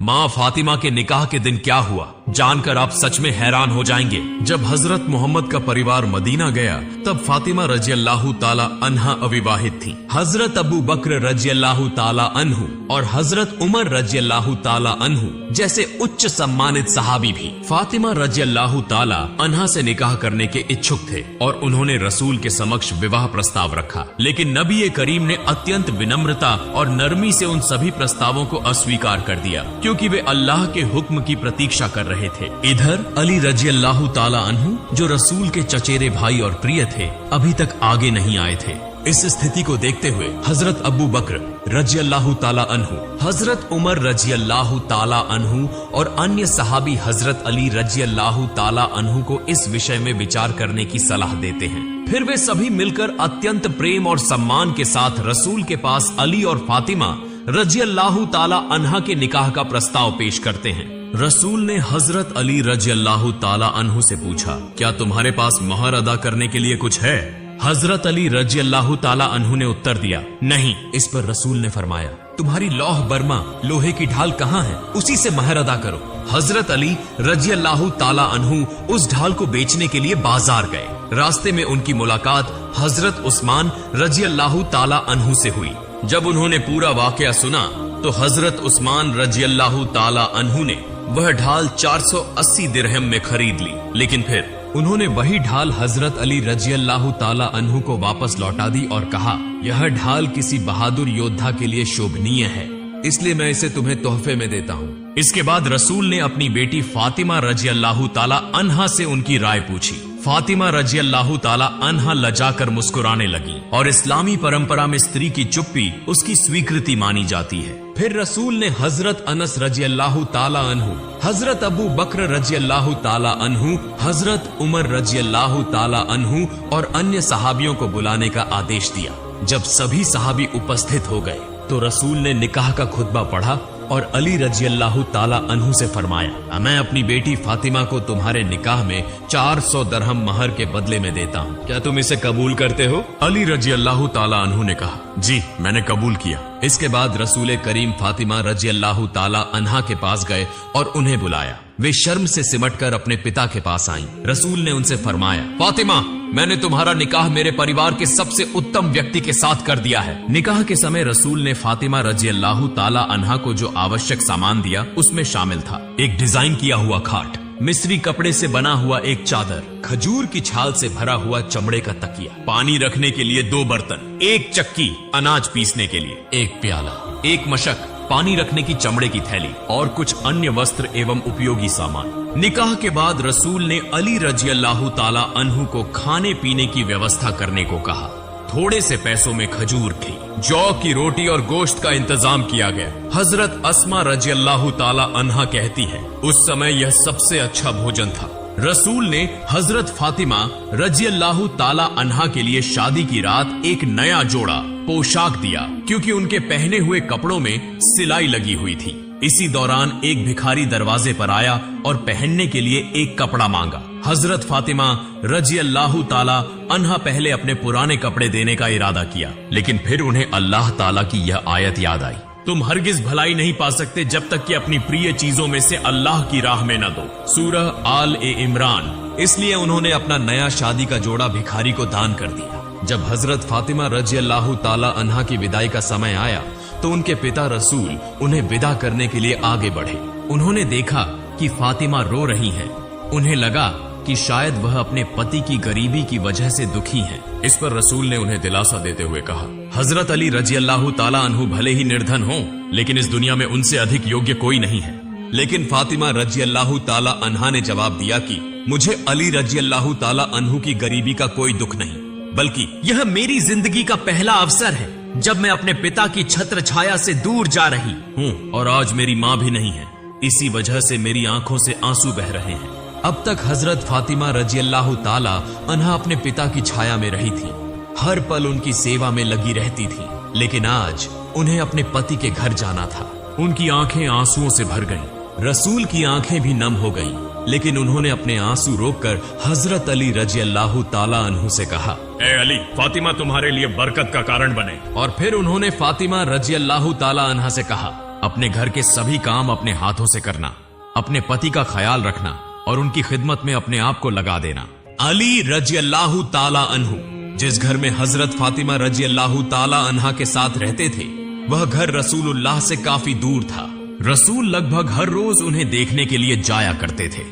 माँ फातिमा के निकाह के दिन क्या हुआ, जानकर आप सच में हैरान हो जाएंगे। जब हजरत मोहम्मद का परिवार मदीना गया तब फातिमा रजी अल्लाह ताला अन्हा अविवाहित थी। हजरत अबू बकर रजी अल्लाह ताला अन्हु और हजरत उमर रजी अल्लाह ताला अन्हु जैसे उच्च सम्मानित सहाबी भी फातिमा रजी अल्लाह ताला अन्हा से निकाह करने के इच्छुक थे और उन्होंने रसूल के समक्ष विवाह प्रस्ताव रखा। लेकिन नबी करीम ने अत्यंत विनम्रता और नरमी से उन सभी प्रस्तावों को अस्वीकार कर दिया, क्योंकि वे अल्लाह के हुक्म की प्रतीक्षा कर रहे थे। इधर अली रजी अल्लाह ताला अन्हु, जो रसूल के चचेरे भाई और प्रिय थे, अभी तक आगे नहीं आए थे। इस स्थिति को देखते हुए हजरत अबू बकर रजी अल्लाह ताला अन्हु, हजरत उमर रजी अल्लाह ताला अन्हु और अन्य सहाबी हजरत अली रजी अल्लाह ताला अन्हु को इस विषय में विचार करने की सलाह देते हैं। फिर वे सभी मिलकर अत्यंत प्रेम और सम्मान के साथ रसूल के पास अली और फातिमा रजी अल्लाह ताला अन्हा के निकाह का प्रस्ताव पेश करते हैं। रसूल ने हजरत अली रजी अल्लाह ताला अन्हु से पूछा, क्या तुम्हारे पास मोहर अदा करने के लिए कुछ है? हजरत अली रजी अल्लाह ताला अन्हु ने उत्तर दिया, नहीं। इस पर रसूल ने फरमाया, तुम्हारी लौह बर्मा लोहे की ढाल कहाँ है, उसी से महर अदा करो। हजरत अली रजी अल्लाह ताला अन्हु उस ढाल को बेचने के लिए बाजार गए। रास्ते में उनकी मुलाकात हजरत उस्मान रजी अल्लाह ताला अन्हु से हुई। जब उन्होंने पूरा वाकया सुना तो हजरत उस्मान रजी अल्लाह ताला अन्हु ने वह ढाल 480 दिरहम में खरीद ली। लेकिन फिर उन्होंने वही ढाल हजरत अली रजी अल्लाह ताला अन्हु को वापस लौटा दी और कहा, यह ढाल किसी बहादुर योद्धा के लिए शोभनीय है, इसलिए मैं इसे तुम्हें तोहफे में देता हूँ। इसके बाद रसूल ने अपनी बेटी फातिमा रजी अल्लाह ताला अन्हा से उनकी राय पूछी। फातिमा रजी अल्लाह ताला अन्हा लजाकर मुस्कुराने लगी और इस्लामी परंपरा में स्त्री की चुप्पी उसकी स्वीकृति मानी जाती है। फिर रसूल ने हजरत अनस रजी अल्लाह ताला अन्हु, हजरत अबू बकर रजी अल्लाह ताला अन्हु, हजरत उमर रजी अल्लाह ताला अन्हु और अन्य सहाबियों को बुलाने का आदेश दिया। जब सभी सहाबी उपस्थित हो गए तो रसूल ने निकाह का खुतबा पढ़ा और अली रजी अल्लाह ताला अन्हु से फरमाया, मैं अपनी बेटी फातिमा को तुम्हारे निकाह में 400 दरहम महर के बदले में देता हूँ, क्या तुम इसे कबूल करते हो? अली रजी अल्लाह ताला अन्हु ने कहा, जी मैंने कबूल किया। इसके बाद रसूल करीम फातिमा रजी अल्लाह ताला अन्हा के पास गए और उन्हें बुलाया। वे शर्म से सिमटकर अपने पिता के पास आईं। रसूल ने उनसे फरमाया, फातिमा, मैंने तुम्हारा निकाह मेरे परिवार के सबसे उत्तम व्यक्ति के साथ कर दिया है। निकाह के समय रसूल ने फातिमा रजी अल्लाह ताला अन्हा को जो आवश्यक सामान दिया उसमें शामिल था एक डिजाइन किया हुआ खाट, मिस्री कपड़े से बना हुआ एक चादर, खजूर की छाल से भरा हुआ चमड़े का तकिया, पानी रखने के लिए 2 बर्तन, एक चक्की अनाज पीसने के लिए, एक प्याला, एक मशक, पानी रखने की चमड़े की थैली और कुछ अन्य वस्त्र एवं उपयोगी सामान। निकाह के बाद रसूल ने अली रजी अल्लाह ताला अन्हु को खाने पीने की व्यवस्था करने को कहा। थोड़े से पैसों में खजूर थी, जौ की रोटी और गोश्त का इंतजाम किया गया। हजरत अस्मा रजी अल्लाह ताला अन्हा कहती है, उस समय यह सबसे अच्छा भोजन था। रसूल ने हजरत फातिमा रजी अल्लाह ताला अन्हा के लिए शादी की रात एक नया जोड़ा पोशाक दिया, क्योंकि उनके पहने हुए कपड़ों में सिलाई लगी हुई थी। इसी दौरान एक भिखारी दरवाजे पर आया और पहनने के लिए एक कपड़ा मांगा। हजरत फातिमा रजी अल्लाह ताला अन्हा पहले अपने पुराने कपड़े देने का इरादा किया, लेकिन फिर उन्हें अल्लाह ताला की यह आयत याद आई, तुम हरगिज भलाई नहीं पा सकते जब तक कि अपनी प्रिय चीजों में से अल्लाह की राह में न दो। सूरह आल ए इमरान। इसलिए उन्होंने अपना नया शादी का जोड़ा भिखारी को दान कर दिया। जब हजरत फातिमा रजी अल्लाह ताला अन्हा की विदाई का समय आया तो उनके पिता रसूल उन्हें विदा करने के लिए आगे बढ़े। उन्होंने देखा कि फातिमा रो रही हैं। उन्हें लगा कि शायद वह अपने पति की गरीबी की वजह से दुखी हैं। इस पर रसूल ने उन्हें दिलासा देते हुए कहा, हजरत अली रजी अल्लाह ताला अन्हु भले ही निर्धन हों, लेकिन इस दुनिया में उनसे अधिक योग्य कोई नहीं है। लेकिन फातिमा रजी अल्लाह ताला अन्हा ने जवाब दिया कि मुझे अली रजी अल्लाह ताला अन्हु की गरीबी का कोई दुख नहीं, बल्कि यह मेरी जिंदगी का पहला अवसर है जब मैं अपने पिता की छत्र छाया से दूर जा रही हूँ और आज मेरी माँ भी नहीं है। इसी वजह से मेरी आंखों से आंसू बह रहे हैं। अब तक हजरत फातिमा रजी अल्लाह ताला अन्हा अपने पिता की छाया में रही थी, हर पल उनकी सेवा में लगी रहती थी, लेकिन आज उन्हें अपने पति के घर जाना था। उनकी आंखें आंसुओं से भर गईं। रसूल की आंखें भी नम हो गईं, लेकिन उन्होंने अपने आंसू रोककर हजरत अली रजी अल्लाह ताला अन्हु से कहा, ए अली, फातिमा तुम्हारे लिए बरकत का कारण बने। और फिर उन्होंने फातिमा रजी अल्लाह ताला अन्हा से कहा, अपने घर के सभी काम अपने हाथों से करना, अपने पति का ख्याल रखना और उनकी खिदमत में अपने आप को लगा देना। अली रजी अल्लाह ताला अन्हु जिस घर में हजरत फातिमा रजी अल्लाह ताला अन्हा के साथ रहते थे, वह घर रसूलुल्लाह से काफी दूर था। रसूल लगभग हर रोज उन्हें देखने के लिए जाया करते थे।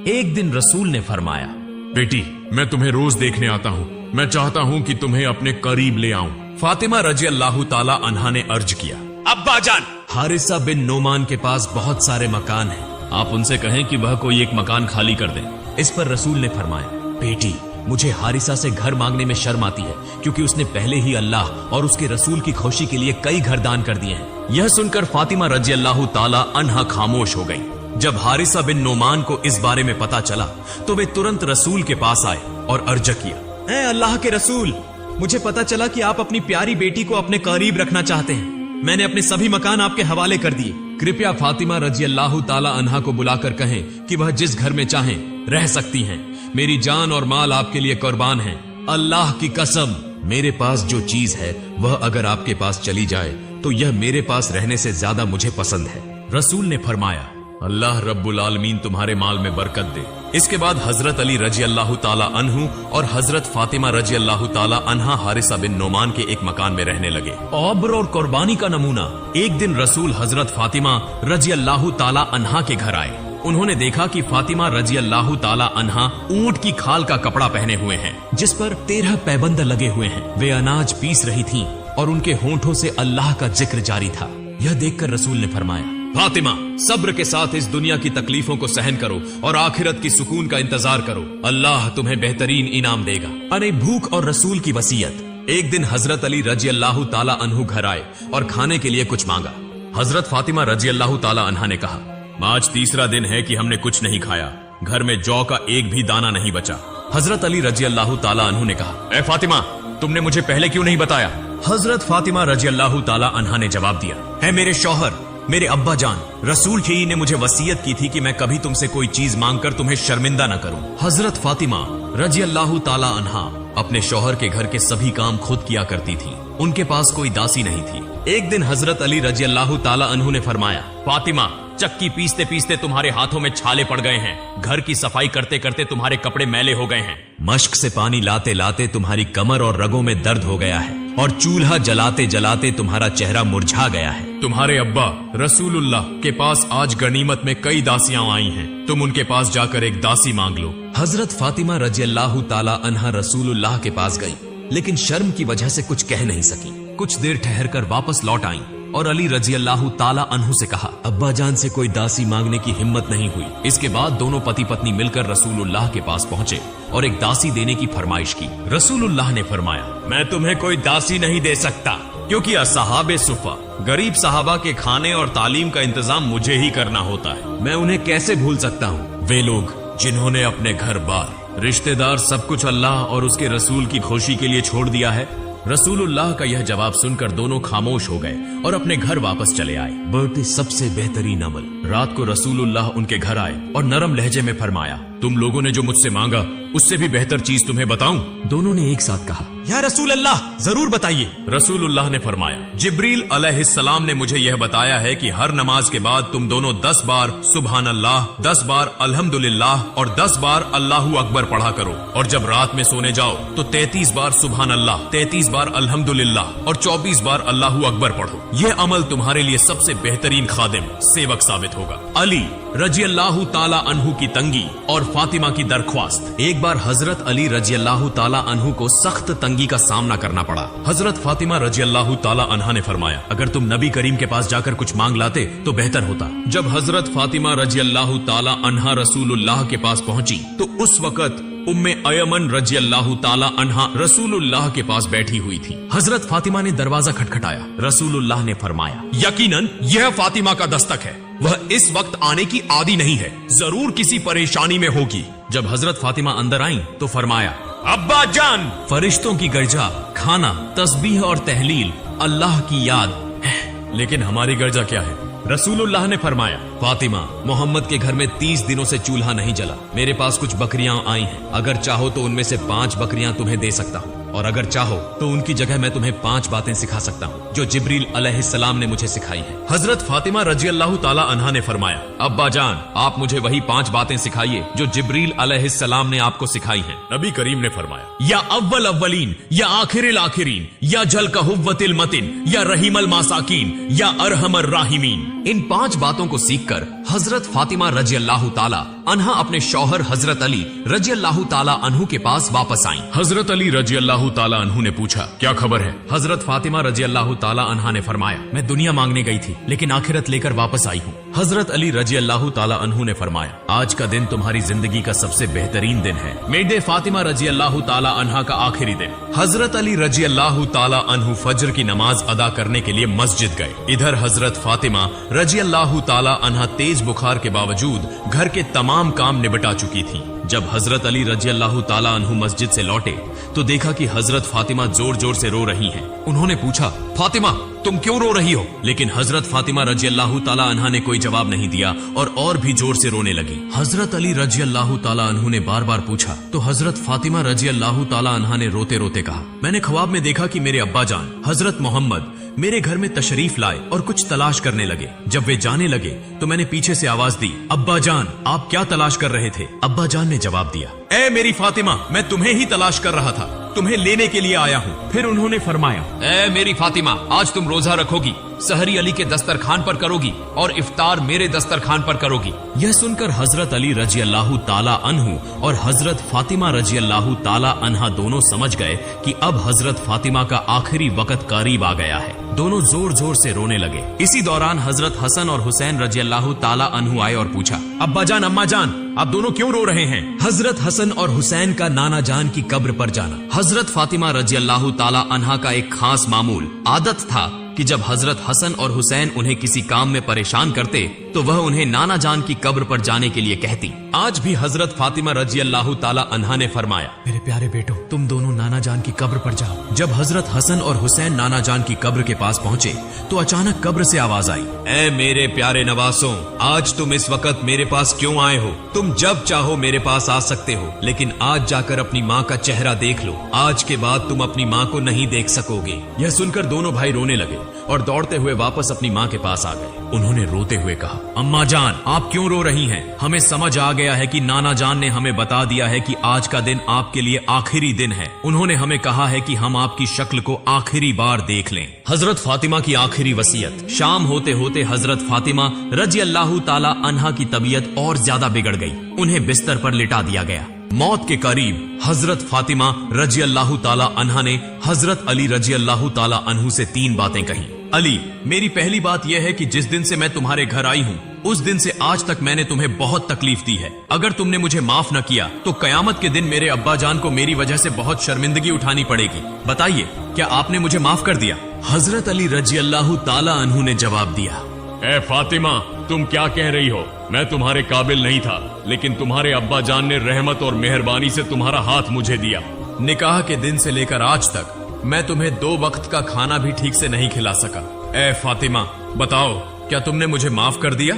एक दिन रसूल ने फरमाया, बेटी, मैं तुम्हें रोज देखने आता हूँ। मैं चाहता हूँ कि तुम्हें अपने करीब ले आऊं। फातिमा रजी अल्लाह ताला अन्हा ने अर्ज किया, अब्बा जान, हारिसा बिन नोमान के पास बहुत सारे मकान हैं, आप उनसे कहें कि वह कोई एक मकान खाली कर दें। इस पर रसूल ने फरमाया, बेटी, मुझे हारिसा से घर मांगने में शर्म आती है, क्योंकि उसने पहले ही अल्लाह और उसके रसूल की खुशी के लिए कई घर दान कर दिए हैं। यह सुनकर फातिमा रजी अल्लाह ताला अन्हा खामोश हो गई। जब हारिसा बिन नोमान को इस बारे में पता चला तो वे तुरंत रसूल के पास आए और अर्ज किया, ऐ अल्लाह के रसूल, मुझे पता चला कि आप अपनी प्यारी बेटी को अपने करीब रखना चाहते हैं। मैंने अपने सभी मकान आपके हवाले कर दिए। कृपया फातिमा रजी अल्लाह ताला अन्हा को बुलाकर कहें कि वह जिस घर में चाहें रह सकती हैं। मेरी जान और माल आपके लिए कुर्बान है। अल्लाह की कसम, मेरे पास जो चीज है वह अगर आपके पास चली जाए तो यह मेरे पास रहने से ज्यादा मुझे पसंद है। रसूल ने फरमाया, अल्लाह रब्बुल आलमीन तुम्हारे माल में बरकत दे। इसके बाद हजरत अली रजी अल्लाह ताला अन्हु और हजरत फातिमा रजी अल्लाह ताला अन्हा हारिसा बिन नोमान के एक मकान में रहने लगे। औब्र और कुर्बानी का नमूना, एक दिन रसूल हजरत फातिमा रजी अल्लाह ताला अन्हा के घर आए। उन्होंने देखा कि फातिमा रजी अल्लाह ताला अन्हा ऊंट की खाल का कपड़ा पहने हुए हैं, जिस पर 13 पैबंद लगे हुए हैं। वे अनाज पीस रही थीं और उनके होंठों से अल्लाह का जिक्र जारी था। यह देखकर रसूल ने फरमाया, फातिमा, सब्र के साथ इस दुनिया की तकलीफों को सहन करो और आखिरत की सुकून का इंतजार करो। अल्लाह तुम्हें बेहतरीन इनाम देगा। अरे भूख और रसूल की वसीयत। एक दिन हजरत अली रजी अल्लाह ताला अन्हु घर आए और खाने के लिए कुछ मांगा। हजरत फातिमा रजी अल्लाह ताला अन्हा ने कहा, आज तीसरा दिन है कि हमने कुछ नहीं खाया, घर में जौ का एक भी दाना नहीं बचा। हजरत अली रजी अल्लाह ताला अन्हु ने कहा, ए फातिमा, तुमने मुझे पहले क्यों नहीं बताया? हजरत फातिमा रजी अल्लाह ताला अन्हा ने जवाब दिया, है मेरे शौहर, मेरे अब्बा जान, रसूल ही ने मुझे वसीयत की थी कि मैं कभी तुमसे कोई चीज मांगकर तुम्हें शर्मिंदा न करूं। हजरत फातिमा रजी अल्लाह ताला अन्हा अपने शौहर के घर के सभी काम खुद किया करती थी। उनके पास कोई दासी नहीं थी। एक दिन हजरत अली रजी अल्लाह ताला अन्हु ने फरमाया, फातिमा, चक्की पीसते पीसते तुम्हारे हाथों में छाले पड़ गए हैं, घर की सफाई करते करते तुम्हारे कपड़े मैले हो गए हैं, मश्क से पानी लाते लाते तुम्हारी कमर और रगों में दर्द हो गया है और चूल्हा जलाते जलाते तुम्हारा चेहरा मुरझा गया है। तुम्हारे अब्बा रसूलुल्लाह के पास आज गनीमत में कई दासियां आई हैं, तुम उनके पास जाकर एक दासी मांग लो। हजरत फातिमा रजी अल्लाह ताला अन्हा रसूलुल्लाह के पास गई, लेकिन शर्म की वजह से कुछ कह नहीं सकी। कुछ देर ठहरकर वापस लौट आई और अली रजी अल्लाह ताला अन्हु से कहा, अब्बा जान से कोई दासी मांगने की हिम्मत नहीं हुई। इसके बाद दोनों पति पत्नी मिलकर रसूलुल्लाह के पास पहुंचे और एक दासी देने की फरमाइश की। रसूलुल्लाह ने फरमाया, मैं तुम्हें कोई दासी नहीं दे सकता, क्योंकि असहाबे सुफा गरीब सहाबा के खाने और तालीम का इंतजाम मुझे ही करना होता है। मैं उन्हें कैसे भूल सकता हूँ? वे लोग जिन्होंने अपने घर बार, रिश्तेदार, सब कुछ अल्लाह और उसके रसूल की खुशी के लिए छोड़ दिया है। रसूलुल्लाह का यह जवाब सुनकर दोनों खामोश हो गए और अपने घर वापस चले आए। बढ़ते सबसे बेहतरीन अमल। रात को रसूलुल्लाह उनके घर आए और नरम लहजे में फरमाया, तुम लोगों ने जो मुझसे मांगा उससे भी बेहतर चीज तुम्हें बताऊं? दोनों ने एक साथ कहा, या रसूल अल्लाह, जरूर बताइए। रसूलुल्लाह ने फरमाया, जिब्रील अलैहिस्सलाम ने मुझे यह बताया है कि हर नमाज के बाद तुम दोनों 10 बार सुभान अल्लाह, 10 बार अल्हम्दुलिल्लाह और 10 बार अल्लाहु अकबर पढ़ा करो, और जब रात में सोने जाओ तो 33 बार सुभान अल्लाह, 33 बार अल्हम्दुलिल्लाह और 24 बार अल्लाहु अकबर पढ़ो। यह अमल तुम्हारे लिए सबसे बेहतरीन खादिम, सेवक साबित होगा। अली रजी अल्लाह ताला अन्हु की तंगी और फातिमा की दरख्वास्त। एक बार हजरत अली रजी अल्लाह ताला अन्हु को सख्त तंगी का सामना करना पड़ा। हजरत फातिमा रजी अल्लाह ताला अन्हा ने फरमाया, अगर तुम नबी करीम के पास जाकर कुछ मांग लाते तो बेहतर होता। जब हजरत फातिमा रजी अल्लाह ताला अन्हा रसूलुल्लाह के पास पहुंची तो उस वक्त उम्मे अयमन रजी अल्लाह ताला अन्हा रसूलुल्लाह के पास बैठी हुई थी। हजरत फातिमा ने दरवाजा खटखटाया। रसूलुल्लाह ने फरमाया, यकीनन यह फातिमा का दस्तक है, वह इस वक्त आने की आदी नहीं है, जरूर किसी परेशानी में होगी। जब हजरत फातिमा अंदर आई तो फरमाया, अब्बा जान, फरिश्तों की गर्जा, खाना, तस्बीह और तहलील, अल्लाह की याद है, लेकिन हमारी गर्जा क्या है? रसूलुल्लाह ने फरमाया, फातिमा, मोहम्मद के घर में 30 दिनों से चूल्हा नहीं जला। मेरे पास कुछ बकरियां आई हैं, अगर चाहो तो उनमें से 5 बकरियां तुम्हें दे सकता हूँ। और अगर चाहो तो उनकी जगह मैं तुम्हें 5 बातें सिखा सकता हूँ जो जिब्रील अलैहिस्सलाम ने मुझे सिखाई हैं। हजरत फातिमा रजी अल्लाह ताला अन्हा ने फरमाया, अब्बा जान, आप मुझे वही 5 बातें सिखाइए जो जिब्रील अलैहिस्सलाम ने आपको सिखाई हैं। नबी करीम ने फरमाया, या अव्वल अव्वलीन, या आखिरिल आखिरीन, या जल का हुव्वतिल मतिन, या रहीमल मासाकीन, या अरहमर राहिमीन। इन 5 बातों को सीखकर हजरत फातिमा रजी अल्लाह ताला अन्हा अपने शौहर हजरत अली रजी अल्लाह ताला अन्हु के पास वापस आई। हजरत अली रजी अल्लाह ताला अन्हु ने पूछा, क्या खबर है? हजरत फातिमा रजी अल्लाह ताला अन्हा ने फरमाया, मैं दुनिया मांगने गई थी लेकिन आखिरत लेकर वापस आई हूँ। हजरत अली रजी अल्लाह ताला अन्हु ने फरमाया, आज का दिन तुम्हारी जिंदगी का सबसे बेहतरीन दिन है, मेरे फातिमा रजी अल्लाह ताला अन्हा का आखिरी दिन। हजरत अली रजी अल्लाह ताला अन्हु फजर की नमाज अदा करने के लिए मस्जिद गए। इधर हजरत फातिमा रजी अल्लाह ताला अन्हा तेज बुखार के बावजूद घर के तमाम काम निपटा चुकी थी। जब हजरत अली रजी अल्लाह ताला अन्हु मस्जिद से लौटे तो देखा कि हजरत फातिमा जोर जोर से रो रही हैं। उन्होंने पूछा, फातिमा तुम क्यों रो रही हो? लेकिन हजरत फातिमा रजी अल्लाह ताला अन्हा ने कोई जवाब नहीं दिया और भी जोर से रोने लगी। हजरत अली रजी अल्लाह ताला अन्हु ने बार बार पूछा तो हजरत फातिमा रजी अल्लाह ताला अन्हा ने रोते रोते कहा, मैंने ख्वाब में देखा कि मेरे अब्बा जान हजरत मोहम्मद मेरे घर में तशरीफ लाए और कुछ तलाश करने लगे। जब वे जाने लगे तो मैंने पीछे से आवाज दी, अब्बा जान आप क्या तलाश कर रहे थे? अब्बा जान ने जवाब दिया, ए मेरी फातिमा, मैं तुम्हें ही तलाश कर रहा था, तुम्हें लेने के लिए आया हूँ। फिर उन्होंने फरमाया, ए मेरी फातिमा, आज तुम रोजा रखोगी, सहरी अली के दस्तरखान पर करोगी और इफ्तार मेरे दस्तरखान पर करोगी। यह सुनकर हजरत अली रजी अल्लाह ताला अन्हु और हजरत फातिमा रजी अल्लाह ताला अन्हा दोनों समझ गए कि अब हजरत फातिमा का आखिरी वक्त करीब आ गया है। दोनों जोर जोर से रोने लगे। इसी दौरान हजरत हसन और हुसैन रजी अल्लाह ताला अन्हु आए और पूछा, अब्बा जान अम्मा जान आप दोनों क्यों रो रहे हैं? हजरत हसन और हुसैन का नाना जान की कब्र पर जाना। हजरत फातिमा रजी अल्लाह ताला अन्हा का एक खास मामूल आदत था कि जब हजरत हसन और हुसैन उन्हें किसी काम में परेशान करते तो वह उन्हें नाना जान की कब्र पर जाने के लिए कहती। आज भी हजरत फातिमा रजी अल्लाह ताला अन्हा ने फरमाया, मेरे प्यारे बेटो तुम दोनों नाना जान की कब्र पर जाओ। जब हजरत हसन और हुसैन नाना जान की कब्र के पास पहुँचे तो अचानक कब्र से आवाज आई, ए मेरे प्यारे नवासों, आज तुम इस वक्त मेरे पास क्यों आए हो? तुम जब चाहो मेरे पास आ सकते हो, लेकिन आज जाकर अपनी माँ का चेहरा देख लो, आज के बाद तुम अपनी माँ को नहीं देख सकोगे। यह सुनकर दोनों भाई रोने लगे और दौड़ते हुए वापस अपनी माँ के पास आ गए। उन्होंने रोते हुए कहा, अम्मा जान आप क्यों रो रही हैं? हमें समझ आ गया है कि नाना जान ने हमें बता दिया है कि आज का दिन आपके लिए आखिरी दिन है। उन्होंने हमें कहा है कि हम आपकी शक्ल को आखिरी बार देख लें। हजरत फातिमा की आखिरी वसीयत। शाम होते होते हजरत फातिमा रजी अल्लाह ताला अन्हा की तबीयत और ज्यादा बिगड़ गई। उन्हें बिस्तर पर लिटा दिया गया। मौत के करीब हजरत फातिमा रजी अल्लाह ताला अन्हा ने हजरत अली रजी अल्लाह ताला अन्हु से 3 बातें कही। अली, मेरी पहली बात यह है कि जिस दिन से मैं तुम्हारे घर आई हूँ उस दिन से आज तक मैंने तुम्हें बहुत तकलीफ दी है। अगर तुमने मुझे माफ न किया तो कयामत के दिन मेरे अब्बा जान को मेरी वजह से बहुत शर्मिंदगी उठानी पड़ेगी। बताइए, क्या आपने मुझे माफ कर दिया? हजरत अली रजी अल्लाह ताला अन्हु ने जवाब दिया, ए फातिमा, तुम क्या कह रही हो? मैं तुम्हारे काबिल नहीं था, लेकिन तुम्हारे अब्बा जान ने रहमत और मेहरबानी से तुम्हारा हाथ मुझे दिया। निकाह के दिन से लेकर आज तक मैं तुम्हें 2 वक्त का खाना भी ठीक से नहीं खिला सका। ए फातिमा, बताओ क्या तुमने मुझे माफ कर दिया?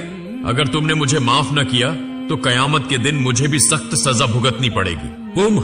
अगर तुमने मुझे माफ न किया तो कयामत के दिन मुझे भी सख्त सजा भुगतनी पड़ेगी।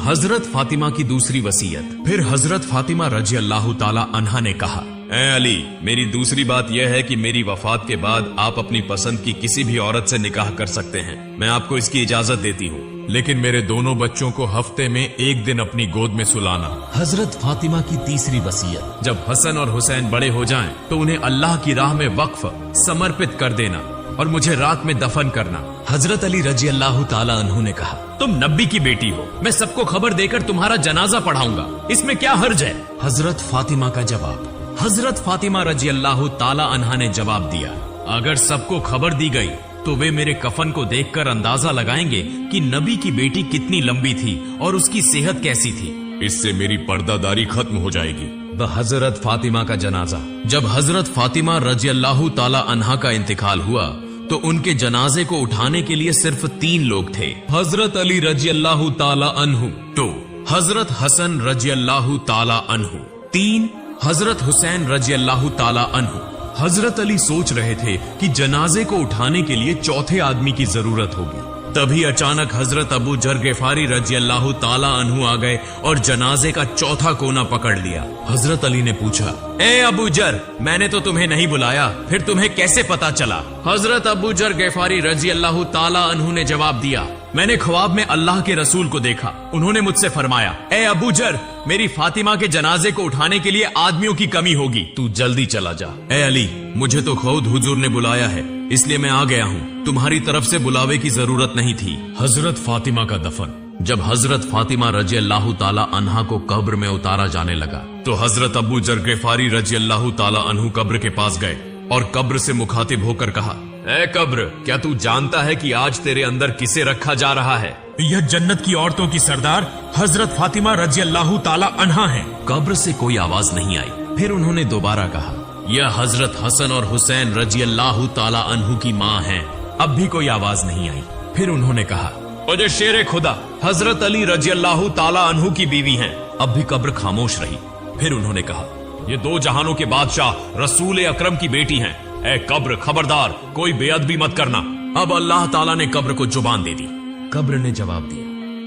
हजरत फातिमा की दूसरी वसीयत। फिर हजरत फातिमा रजी अल्लाह ताला अन्हा ने कहा, ए अली, मेरी दूसरी बात यह है कि मेरी वफात के बाद आप अपनी पसंद की किसी भी औरत से निकाह कर सकते हैं। मैं आपको इसकी इजाजत देती हूँ, लेकिन मेरे दोनों बच्चों को हफ्ते में 1 दिन अपनी गोद में सुलाना। हजरत फातिमा की तीसरी वसीयत। जब हसन और हुसैन बड़े हो जाएं, तो उन्हें अल्लाह की राह में वक्फ समर्पित कर देना और मुझे रात में दफन करना। हजरत अली रजी अल्लाह ताला अन्हु ने कहा, तुम नबी की बेटी हो, मैं सबको खबर देकर तुम्हारा जनाजा पढ़ाऊंगा, इसमें क्या हर्ज है? हजरत फातिमा का जवाब। हजरत फातिमा रजी अल्लाह ताला अन्हा ने जवाब दिया, अगर सबको खबर दी गई तो वे मेरे कफन को देखकर अंदाजा लगाएंगे कि नबी की बेटी कितनी लंबी थी और उसकी सेहत कैसी थी। इससे मेरी पर्दादारी खत्म हो जाएगी। हजरत फातिमा का जनाजा। जब हजरत फातिमा रजी अल्लाह ताला अन्हा का इंतकाल हुआ तो उनके जनाजे को उठाने के लिए सिर्फ 3 लोग थे। हजरत अली रजी अल्लाह ताला अन्हु 2, हजरत हसन रजी अल्लाह ताला अन्हु 3, हजरत हुसैन रजी अल्लाह ताला अन्हु। हजरत अली सोच रहे थे कि जनाजे को उठाने के लिए 4थे आदमी की जरूरत होगी। तभी अचानक हजरत अबू जर गिफारी रजी अल्लाह ताला अन्हु आ गए और जनाजे का चौथा कोना पकड़ लिया। हजरत अली ने पूछा, ए अबू जर, मैंने तो तुम्हें नहीं बुलाया, फिर तुम्हें कैसे पता चला? हजरत अबू जर गिफारी रजी अल्लाह ताला अन्हु ने जवाब दिया, मैंने ख्वाब में अल्लाह के रसूल को देखा। उन्होंने मुझसे फरमाया, ए अबू जर, मेरी फातिमा के जनाजे को उठाने के लिए आदमियों की कमी होगी, तू जल्दी चला जा। ए अली, मुझे तो खुद हुजूर ने बुलाया है, इसलिए मैं आ गया हूँ। तुम्हारी तरफ से बुलावे की जरूरत नहीं थी। हजरत फातिमा का दफन। जब हजरत फातिमा रजी अल्लाह ताला अन्हा को कब्र में उतारा जाने लगा तो हजरत अबू जर गिफारी रजी अल्लाह ताला अन्हु कब्र के पास गए और कब्र से मुखातिब होकर कहा, ए कब्र, क्या तू जानता है कि आज तेरे अंदर किसे रखा जा रहा है? यह जन्नत की औरतों की सरदार हजरत फातिमा रजी अल्लाह ताला अन्हा है। कब्र से कोई आवाज नहीं आई। फिर उन्होंने दोबारा कहा, यह हजरत हसन और हुसैन रजी अल्लाह ताला अन्हु की माँ हैं। अब भी कोई आवाज नहीं आई। फिर उन्होंने कहा, मुझे शेरे खुदा, हजरत अली रजी अल्लाह ताला अन्हु की बीवी हैं। अब भी कब्र खामोश रही। फिर उन्होंने कहा, ये दो जहानों के बादशाह रसूल अकरम की बेटी हैं। ए कब्र, खबरदार, कोई बेअदबी मत करना। अब अल्लाह ताला ने कब्र को जुबान दे दी। कब्र ने जवाब दिया,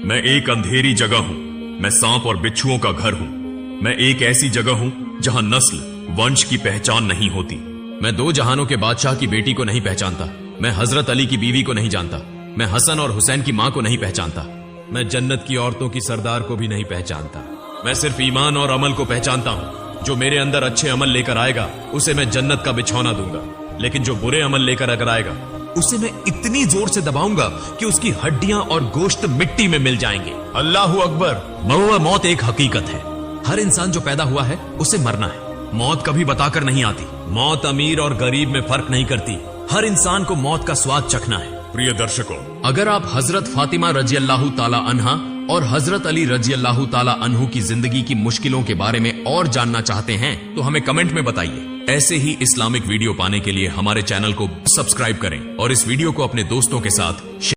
मैं एक अंधेरी जगह हूँ, मैं सांप और बिच्छुओं का घर हूँ। मैं एक ऐसी जगह हूँ जहाँ नस्ल वंश की पहचान नहीं होती। मैं दो जहानों के बादशाह की बेटी को नहीं पहचानता। मैं हजरत अली की बीवी को नहीं जानता। मैं हसन और हुसैन की माँ को नहीं पहचानता। मैं जन्नत की औरतों की सरदार को भी नहीं पहचानता। मैं सिर्फ ईमान और अमल को पहचानता हूँ। जो मेरे अंदर अच्छे अमल लेकर आएगा उसे मैं जन्नत का बिछौना दूंगा, लेकिन जो बुरे अमल लेकर अगर आएगा उसे मैं इतनी जोर से दबाऊंगा कि उसकी हड्डियां और गोश्त मिट्टी में मिल जाएंगे। अल्लाहू अकबर। मौत एक हकीकत है। हर इंसान जो पैदा हुआ है उसे मरना है। मौत कभी बताकर नहीं आती। मौत अमीर और गरीब में फर्क नहीं करती। हर इंसान को मौत का स्वाद चखना है। प्रिय दर्शकों, अगर आप हजरत फातिमा रजी अल्लाह ताला अन्हा और हजरत अली रजी अल्लाह ताला अन्हु की जिंदगी की मुश्किलों के बारे में और जानना चाहते हैं तो हमें कमेंट में बताइए। ऐसे ही इस्लामिक वीडियो पाने के लिए हमारे चैनल को सब्सक्राइब करें और इस वीडियो को अपने दोस्तों के साथ